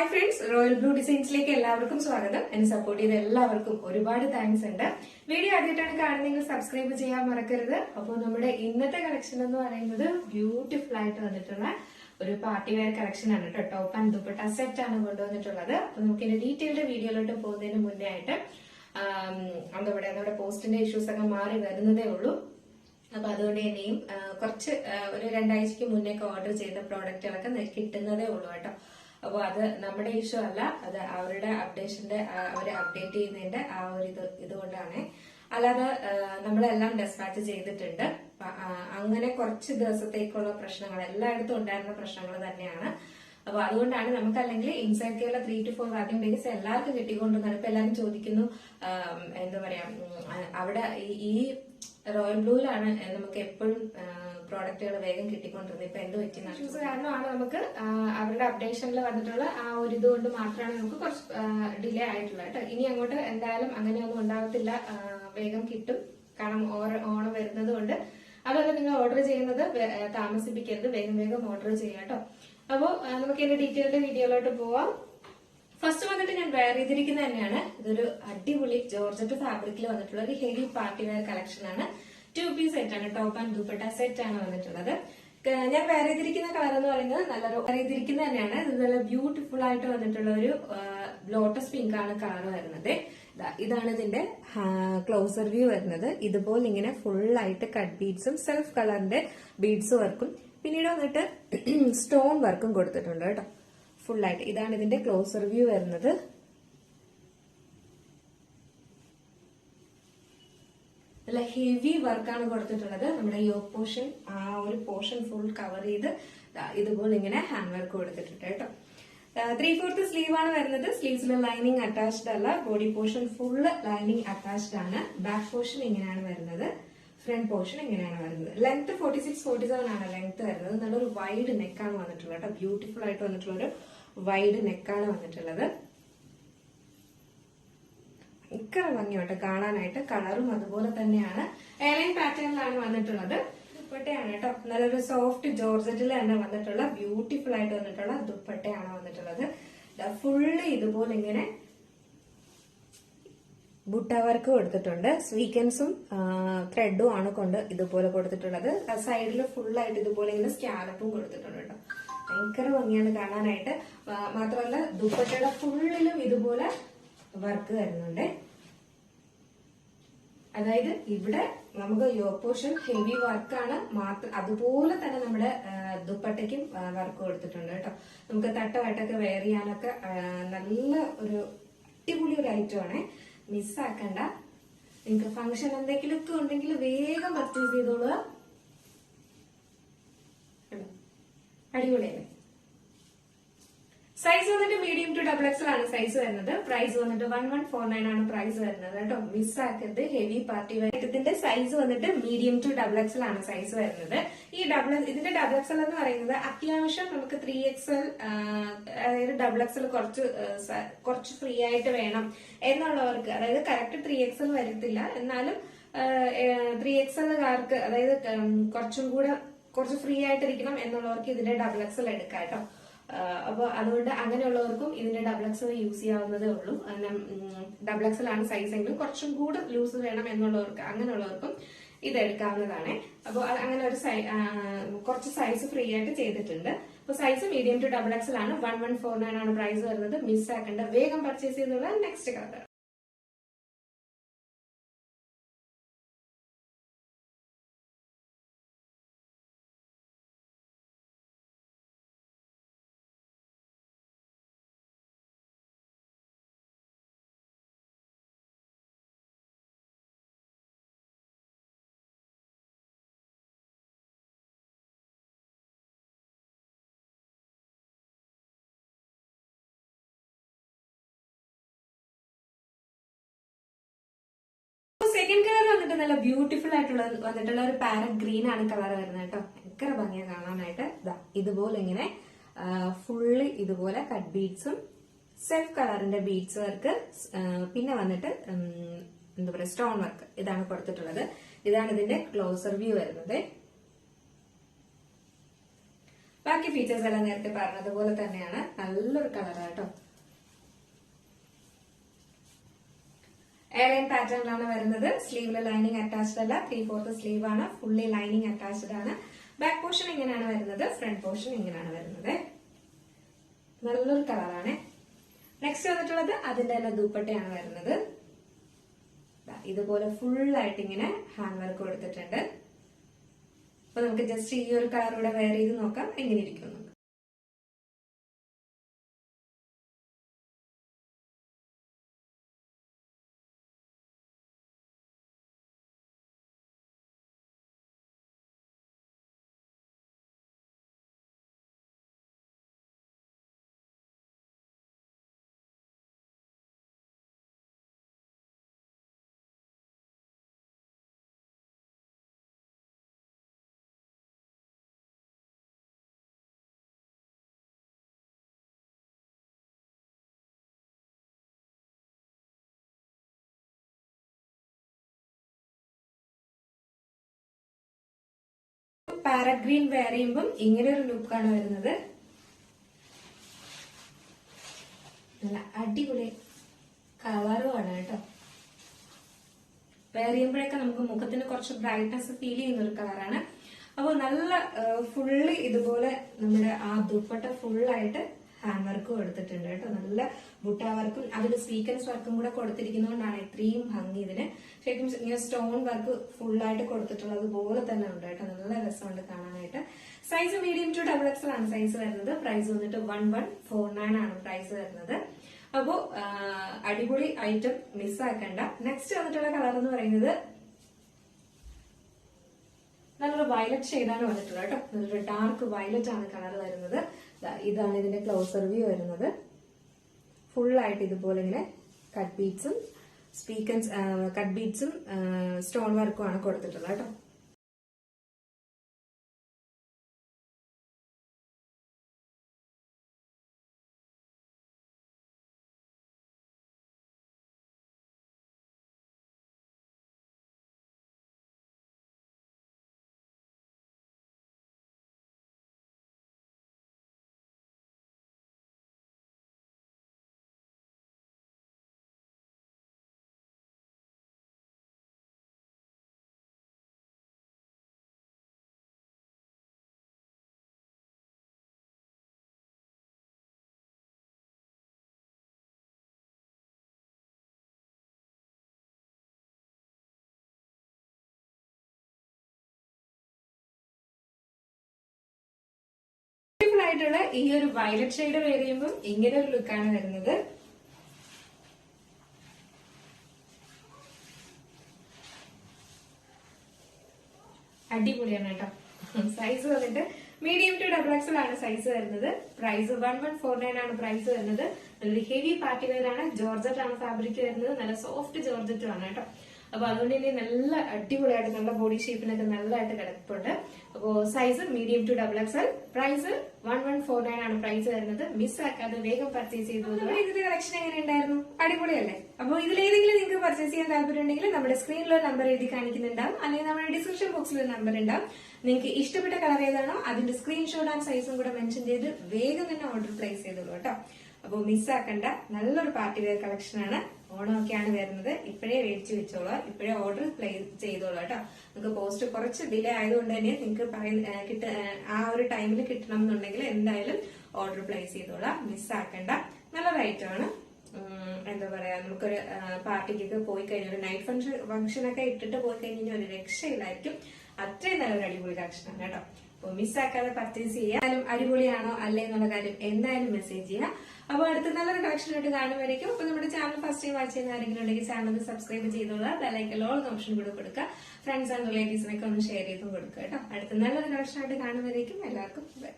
Hi friends, royal blue ഡിസൈൻസിലേക്ക് എല്ലാവർക്കും സ്വാഗതം. എന്നെ സപ്പോർട്ട് ചെയ്ത എല്ലാവർക്കും ഒരുപാട് താങ്ക്സ് ഉണ്ട്. വീഡിയോ ആദ്യമായിട്ടാണ് കാണുന്നതെങ്കിൽ സബ്സ്ക്രൈബ് ചെയ്യാൻ മറക്കരുത്. അപ്പോൾ നമ്മുടെ ഇന്നത്തെ കളക്ഷൻ എന്ന് പറയുന്നത് ബ്യൂട്ടിഫുൾ ആയിട്ട് വന്നിട്ടുള്ള ഒരു പാർട്ടി വെയർ കളക്ഷൻ ആണ് കേട്ടോ. ടോപ്പ് ആൻഡ് ദുപ്പട്ട സെറ്റ് ആണ് കൊണ്ടുവന്നിട്ടുള്ളത്. അപ്പൊ നമുക്ക് ഇതിന്റെ ഡീറ്റെയിൽഡ് വീഡിയോയിലോട്ട് പോകുന്നതിന് മുന്നേ ആയിട്ട് നമ്മുടെ പോസ്റ്റിന്റെ ഇഷ്യൂസ് ഒക്കെ മാറി വരുന്നതേ ഉള്ളൂ. അപ്പൊ അതുകൊണ്ട് തന്നെയും കുറച്ച് ഒരു 2 ആഴ്ചക്ക് മുന്നേക്ക് ഓർഡർ ചെയ്ത പ്രോഡക്റ്റുകളൊക്കെ കിട്ടുന്നതേ ഉള്ളൂ കേട്ടോ. അപ്പൊ അത് നമ്മുടെ ഇഷ്യൂ അല്ല, അത് അവരുടെ അപ്ഡേഷന്റെ അവരെ അപ്ഡേറ്റ് ചെയ്യുന്നതിന്റെ ആ ഒരു ഇതുകൊണ്ടാണ്. അല്ലാതെ നമ്മളെല്ലാം ഡെസ്പാച്ച് ചെയ്തിട്ടുണ്ട്. അങ്ങനെ കുറച്ച് ദിവസത്തേക്കുള്ള പ്രശ്നങ്ങൾ എല്ലായിടത്തും ഉണ്ടായിരുന്ന പ്രശ്നങ്ങൾ തന്നെയാണ്. അപ്പൊ അതുകൊണ്ടാണ് നമുക്ക് അല്ലെങ്കിൽ inside Kerala 3 to 4 working days എല്ലാവർക്കും കിട്ടിക്കൊണ്ടിരുന്നത്. ഇപ്പൊ എല്ലാവരും ചോദിക്കുന്നു, എന്താ പറയാ, അവിടെ ഈ റോയൽ ബ്ലൂയിലാണ് നമുക്ക് എപ്പോഴും പ്രോഡക്റ്റുകൾ വേഗം കിട്ടിക്കൊണ്ടിരുന്നത്. ഇപ്പൊ എന്ത് പറ്റി ഇഷ്യൂസ് കാരണമാണ് നമുക്ക് അവരുടെ അപ്ഡേഷനിൽ വന്നിട്ടുള്ള ആ ഒരു ഇതുകൊണ്ട് മാത്രമാണ് നമുക്ക് കുറച്ച് ഡിലേ ആയിട്ടുള്ളത് കേട്ടോ. ഇനി അങ്ങോട്ട് എന്തായാലും അങ്ങനെയൊന്നും ഉണ്ടാവത്തില്ല, വേഗം കിട്ടും. കാരണം ഓണം വരുന്നത് കൊണ്ട് അതുകൊണ്ട് നിങ്ങൾ ഓർഡർ ചെയ്യുന്നത് താമസിപ്പിക്കരുത്, വേഗം വേഗം ഓർഡർ ചെയ്യാം കേട്ടോ. അപ്പോ നമുക്ക് ഇതിന്റെ ഡീറ്റെയിൽഡ് വീഡിയോയിലോട്ട് പോവാം. ഫസ്റ്റ് വന്നിട്ട് ഞാൻ വെയർ ചെയ്തിരിക്കുന്നത് തന്നെയാണ്. ഇതൊരു അടിപൊളി ജോർജറ്റ് ഫാബ്രിക്കിൽ വന്നിട്ടുള്ള ഒരു ഹെവി പാർട്ടി വെയർ കളക്ഷൻ ആണ്. 2 പീസ് സെറ്റ് ആണ്, ടോപ്പ് ആൻഡ് ദുപ്പട്ട സെറ്റ് ആണ് വന്നിട്ടുള്ളത്. ഞാൻ വെയർ ചെയ്തിരിക്കുന്ന കളർ എന്ന് പറയുന്നത് നല്ലൊരു വെയർ ചെയ്തിരിക്കുന്നത് തന്നെയാണ്. ഇത് നല്ല ബ്യൂട്ടിഫുൾ ആയിട്ട് വന്നിട്ടുള്ള ഒരു ലോട്ടസ് പിങ്ക് ആണ് കളർ വരുന്നത്. ഇതാണ് ഇതിന്റെ ക്ലോസർ വ്യൂ വരുന്നത്. ഇതുപോലെ ഇങ്ങനെ ഫുൾ ആയിട്ട് കട്ട് ബീഡ്സും സെൽഫ് കളറിന്റെ ബീഡ്സ് വർക്കും പിന്നീട് വന്നിട്ട് സ്റ്റോൺ വർക്കും കൊടുത്തിട്ടുണ്ട് കേട്ടോ. ഫുൾ ആയിട്ട് ഇതാണ് ഇതിന്റെ ക്ലോസർ വ്യൂ വരുന്നത്. നല്ല ഹെവി വർക്കാണ് കൊടുത്തിട്ടുള്ളത്. നമ്മുടെ യോക്ക് പോർഷൻ, ആ ഒരു പോർഷൻ ഫുൾ കവർ ചെയ്ത് ഇതുപോലെ ഇങ്ങനെ ഹാൻഡ് വർക്ക് കൊടുത്തിട്ടുണ്ട് കേട്ടോ. 3/4 സ്ലീവ് ആണ് വരുന്നത്. സ്ലീവ്സിൽ ലൈനിങ് അറ്റാച്ച്ഡ് അല്ല, body portion full lining attached ആണ്. ബാക്ക് പോർഷൻ ഇങ്ങനെയാണ് വരുന്നത്, ഫ്രണ്ട് പോർഷൻ ഇങ്ങനെയാണ് വരുന്നത്. ലെങ്ത് 46-47 ആണ് ലെങ്ത് വരുന്നത്. നല്ലൊരു വൈഡ് നെക്കാണ് വന്നിട്ടുള്ളത് കേട്ടോ. ബ്യൂട്ടിഫുൾ ആയിട്ട് വന്നിട്ടുള്ള ഒരു വൈഡ് നെക്കാണ് വന്നിട്ടുള്ളത്. ഭയങ്കര ഭംഗിയോട്ടെ കാണാനായിട്ട്. കളറും അതുപോലെ തന്നെയാണ്. എയർലൈൻ പാറ്റേണിലാണ് വന്നിട്ടുള്ളത്. ദുപ്പട്ടയാണ് കേട്ടോ. നല്ലൊരു സോഫ്റ്റ് ജോർജറ്റിൽ തന്നെ വന്നിട്ടുള്ള ബ്യൂട്ടിഫുൾ ആയിട്ട് വന്നിട്ടുള്ള ദുപ്പട്ടയാണ് വന്നിട്ടുള്ളത്. ഫുള്ള് ഇതുപോലെ ഇങ്ങനെ ബുട്ട വർക്ക് കൊടുത്തിട്ടുണ്ട്. സ്വീക്കൻസും ത്രെഡും ആണ് കൊണ്ട് ഇതുപോലെ കൊടുത്തിട്ടുള്ളത്. സൈഡിൽ ഫുള്ളായിട്ട് ഇതുപോലെ ഇങ്ങനെ സ്കാലപ്പും കൊടുത്തിട്ടുണ്ട് കേട്ടോ. ഭയങ്കര ഭംഗിയാണ് കാണാനായിട്ട്. മാത്രമല്ല ദുപ്പട്ടയുടെ ഫുള്ളിലും ഇതുപോലെ വർക്ക് വരുന്നുണ്ട്. അതായത് ഇവിടെ നമുക്ക് യോക്ക് പോർഷൻ ഹെവി വർക്കാണ്, മാത്രം അതുപോലെ തന്നെ നമ്മുടെ ദുപ്പട്ടയ്ക്കും വർക്ക് കൊടുത്തിട്ടുണ്ട് കേട്ടോ. നമുക്ക് തട്ടവട്ടൊക്കെ വെയർ ചെയ്യാനൊക്കെ നല്ല ഒരു അടിപൊളി ഒരു ഐറ്റമാണ്. മിസ്സാക്കണ്ട. നിങ്ങൾക്ക് ഫംഗ്ഷൻ എന്തെങ്കിലുമൊക്കെ ഉണ്ടെങ്കിൽ വേഗം പർച്ചേസ് ചെയ്തോളുക. അടിപൊളിയല്ലേ. സൈസ് വന്നിട്ട് മീഡിയം ടു XXL ആണ് സൈസ് വരുന്നത്. പ്രൈസ് വന്നിട്ട് 1149 ആണ് പ്രൈസ് വരുന്നത് കേട്ടോ. മിസ്സാക്കരുത്. Heavy party wear. ഇതിന്റെ സൈസ് വന്നിട്ട് മീഡിയം ടു XXL ആണ് സൈസ് വരുന്നത്. ഇതിന്റെ XXL എന്ന് പറയുന്നത് അത്യാവശ്യം നമുക്ക് 3XL, അതായത് XXL കുറച്ച് ഫ്രീ ആയിട്ട് വേണം എന്നുള്ളവർക്ക്, അതായത് കറക്റ്റ് 3XL വരത്തില്ല, എന്നാലും 3XLകാർക്ക്, അതായത് കുറച്ച് ഫ്രീ ആയിട്ടിരിക്കണം എന്നുള്ളവർക്ക് ഇതിന്റെ XXL എടുക്കാം കേട്ടോ. അപ്പൊ അതുകൊണ്ട് അങ്ങനെയുള്ളവർക്കും ഇതിന്റെ XXL യൂസ് ചെയ്യാവുന്നതേ ഉള്ളൂ. XXL ആണ് സൈസ് എങ്കിലും കുറച്ചും കൂടെ ലൂസ് വേണം എന്നുള്ളവർക്ക്, അങ്ങനെയുള്ളവർക്കും ഇത് എടുക്കാവുന്നതാണ്. അപ്പോൾ അങ്ങനെ ഒരു കുറച്ച് സൈസ് ഫ്രീ ആയിട്ട് ചെയ്തിട്ടുണ്ട്. അപ്പൊ സൈസ് മീഡിയം ടു XXL ആണ്. 1149 ആണ് പ്രൈസ് വരുന്നത്. മിസ്സാക്കേണ്ട, വേഗം പർച്ചേസ് ചെയ്തുള്ള. നെക്സ്റ്റ് കളർ സെക്കൻഡ് കളർ വന്നിട്ട് നല്ല ബ്യൂട്ടിഫുൾ ആയിട്ടുള്ള വന്നിട്ടുള്ള ഒരു പാരറ്റ് ഗ്രീൻ ആണ് കളർ വരുന്നത് കേട്ടോ. ഭയങ്കര ഭംഗിയാണ് കാണാനായിട്ട്. ഇതുപോലെ ഇങ്ങനെ ഫുള്ളി ഇതുപോലെ കട്ട് ബീഡ്സും സെൽഫ് കളറിന്റെ ബീഡ്സ് വർക്ക്, പിന്നെ വന്നിട്ട് എന്താ പറയാ സ്റ്റോൺ വർക്ക്, ഇതാണ് കൊടുത്തിട്ടുള്ളത്. ഇതാണ് ഇതിന്റെ ക്ലോസർ വ്യൂ വരുന്നത്. ബാക്കി ഫീച്ചേഴ്സ് എല്ലാം നേരത്തെ പറഞ്ഞതുപോലെ തന്നെയാണ്. നല്ലൊരു കളറാട്ടോ. എയർലൈൻ പാറ്റേണിലാണ് വരുന്നത്. സ്ലീവില് ലൈനിങ് അറ്റാച്ച്ഡ് അല്ല, 3/4 സ്ലീവ് ആണ്. ഫുള്ളി ലൈനിങ് അറ്റാച്ച്ഡ് ആണ്. ബാക്ക് പോർഷൻ ഇങ്ങനെയാണ് വരുന്നത്, ഫ്രണ്ട് പോർഷൻ ഇങ്ങനെയാണ് വരുന്നത്. നല്ലൊരു കളറാണ്. നെക്സ്റ്റ് വന്നിട്ടുള്ളത് അതിന്റെ തന്നെ ദുപ്പട്ടയാണ് വരുന്നത്. ഇതുപോലെ ഫുൾ ആയിട്ട് ഇങ്ങനെ ഹാൻഡ് വർക്ക് കൊടുത്തിട്ടുണ്ട്. അപ്പൊ നമുക്ക് ജസ്റ്റ് ഈ ഒരു കളർ കൂടെ വെയർ ചെയ്ത് നോക്കാം എങ്ങനെ ഇരിക്കുന്നു. പാരറ്റ് ഗ്രീൻ വെയർ ചെയ്യുമ്പം ഇങ്ങനെ ഒരു ലുക്കാണ് വരുന്നത്. നല്ല അടിപൊളി കളറുമാണ് കേട്ടോ. വെയർ ചെയ്യുമ്പോഴൊക്കെ നമുക്ക് മുഖത്തിന് കുറച്ച് ബ്രൈറ്റ്നസ് ഫീൽ ചെയ്യുന്ന ഒരു കളറാണ്. അപ്പോൾ നല്ല ഫുള്ളി ഇതുപോലെ നമ്മുടെ ആ ദുപ്പട്ട ഫുള്ളായിട്ട് ഹാൻഡ് വർക്ക് കൊടുത്തിട്ടുണ്ട് കേട്ടോ. നല്ല ബുട്ട വർക്കും അതിൽ സ്വീക്കൻസ് വർക്കും കൂടെ കൊടുത്തിരിക്കുന്നതുകൊണ്ടാണ് ഇത്രയും ഭംഗി ഇതിന്. ശരിക്കും ഇങ്ങനെ സ്റ്റോൺ വർക്ക് ഫുള്ളായിട്ട് കൊടുത്തിട്ടുള്ളത് പോലെ തന്നെ ഉണ്ട് കേട്ടോ. നല്ല രസമുണ്ട് കാണാനായിട്ട്. സൈസ് മീഡിയം ടു XXL ആണ് സൈസ് വരുന്നത്. പ്രൈസ് വന്നിട്ട് 1149 ആണ് പ്രൈസ് വരുന്നത്. അപ്പോ അടിപൊളി ഐറ്റം മിസ്സാക്കണ്ട. നെക്സ്റ്റ് വന്നിട്ടുള്ള കളർ എന്ന് പറയുന്നത് നല്ലൊരു വയലറ്റ് ഷെയ്ഡാണ് വന്നിട്ടുള്ളത് കേട്ടോ. നല്ലൊരു ഡാർക്ക് വയലറ്റ് ആണ് കളർ വരുന്നത്. ഇതാണ് ഇതിന്റെ ക്ലോസർ വ്യൂ വരുന്നത്. ഫുള്ളായിട്ട് ഇതുപോലെ ഇങ്ങനെ കട്ട് ബീഡ്സും സ്റ്റോൺ വർക്കും ആണ് കൊടുത്തിട്ടുള്ളത് കേട്ടോ. ആയിട്ടുള്ള ഈ ഒരു വയലറ്റ് ഷെയ്ഡ് വെയർ ചെയ്യുമ്പോൾ ഇങ്ങനെ ഒരു ലുക്കാണ് വരുന്നത്. അടിപൊളിയാണ് കേട്ടോ. സൈസ് വന്നിട്ട് മീഡിയം ടു XXL ആണ് സൈസ് വരുന്നത്. പ്രൈസ് 1149 ആണ് പ്രൈസ് വരുന്നത്. നല്ലൊരു ഹെവി പാർട്ടി വെയർ ആണ്. ജോർജറ്റ് ആണ് ഫാബ്രിക് വരുന്നത്. നല്ല സോഫ്റ്റ് ജോർജറ്റും ആണ് കേട്ടോ. അപ്പൊ അതുകൊണ്ട് തന്നെ നല്ല അടിപൊളിയായിട്ട് നമ്മുടെ ബോഡി ഷേപ്പിനൊക്കെ നല്ലതായിട്ട് കിടപ്പുണ്ട്. അപ്പോ size medium to XXL. Price 1149 ആണ് പ്രൈസ് വരുന്നത്. മിസ്സാക്കാതെ വേഗം പർച്ചേസ് ചെയ്തു. ഇതിന്റെ കളക്ഷൻ എങ്ങനെ ഉണ്ടായിരുന്നു? അടിപൊളിയല്ലേ? അപ്പോൾ ഇതിലേതെങ്കിലും നിങ്ങൾക്ക് പർച്ചേസ് ചെയ്യാൻ താല്പര്യം ഉണ്ടെങ്കിൽ നമ്മുടെ സ്ക്രീനിൽ ഒരു നമ്പർ എഴുതി കാണിക്കുന്നുണ്ടാവും, അല്ലെങ്കിൽ നമ്മുടെ ഡിസ്ക്രിപ്ഷൻ ബോക്സിൽ ഒരു നമ്പർ ഉണ്ടാവും. നിങ്ങൾക്ക് ഇഷ്ടപ്പെട്ട കളർ ഏതാണോ അതിന്റെ സ്ക്രീൻഷോട്ട് ആൻഡ് സൈസും കൂടെ മെൻഷൻ ചെയ്ത് വേഗം തന്നെ ഓർഡർ പ്ലേസ് ചെയ്തോളൂ കേട്ടോ. അപ്പോൾ മിസ്സാക്കണ്ട. നല്ലൊരു പാർട്ടി വെയർ കളക്ഷൻ ആണ്. ഓണമൊക്കെയാണ് വരുന്നത്. ഇപ്പോഴേ മേടിച്ചു വെച്ചോളൂ, ഇപ്പോഴേ ഓർഡർ പ്ലേസ് ചെയ്തോളൂ കേട്ടോ. നിങ്ങൾക്ക് പോസ്റ്റ് കുറച്ച് ഡിലേ ആയതുകൊണ്ട് തന്നെ നിങ്ങൾക്ക് ആ ഒരു ടൈമിൽ കിട്ടണം എന്നുണ്ടെങ്കിൽ എന്തായാലും ഓർഡർ പ്ലേസ് ചെയ്തോളാം. മിസ്സാക്കണ്ട. നല്ലൊരു ഐറ്റമാണ്. എന്താ പറയാ, നമുക്കൊരു പാർട്ടിക്കൊക്കെ പോയി കഴിഞ്ഞാൽ ഒരു നൈറ്റ് ഫംഗ്ഷനൊക്കെ ഇട്ടിട്ട് പോയി കഴിഞ്ഞാൽ ഒരു രക്ഷയില്ലായിരിക്കും. അത്രയും നല്ലൊരു അടിപൊളി കളക്ഷനാണ് കേട്ടോ. അപ്പോൾ മിസ്സാക്കാതെ പർച്ചേസ് ചെയ്യാനും അടിപൊളിയാണോ അല്ലേ എന്നുള്ള കാര്യം എന്തായാലും മെസ്സേജ് ചെയ്യാം. അപ്പോൾ അടുത്ത നല്ലൊരു കളക്ഷനായിട്ട് കാണുമായിരിക്കും. അപ്പോൾ നമ്മുടെ ചാനൽ ഫസ്റ്റ് ടൈം വാച്ച് ചെയ്യുന്ന ആരെങ്കിലും ഉണ്ടെങ്കിൽ ചാനൽ സബ്സ്ക്രൈബ് ചെയ്തോളാം. ബെല്ലൈക്കൻ ഓൾ ഓപ്ഷൻ കൂടെ കൊടുക്കുക. ഫ്രണ്ട്സ് ആൻഡ് റിലേറ്റീവ്സിനൊക്കെ ഒന്ന് ഷെയർ ചെയ്തും കൊടുക്കുക കേട്ടോ. അടുത്ത നല്ലൊരു കളക്ഷനായിട്ട് കാണുമായിരിക്കും. എല്ലാവർക്കും ബൈ.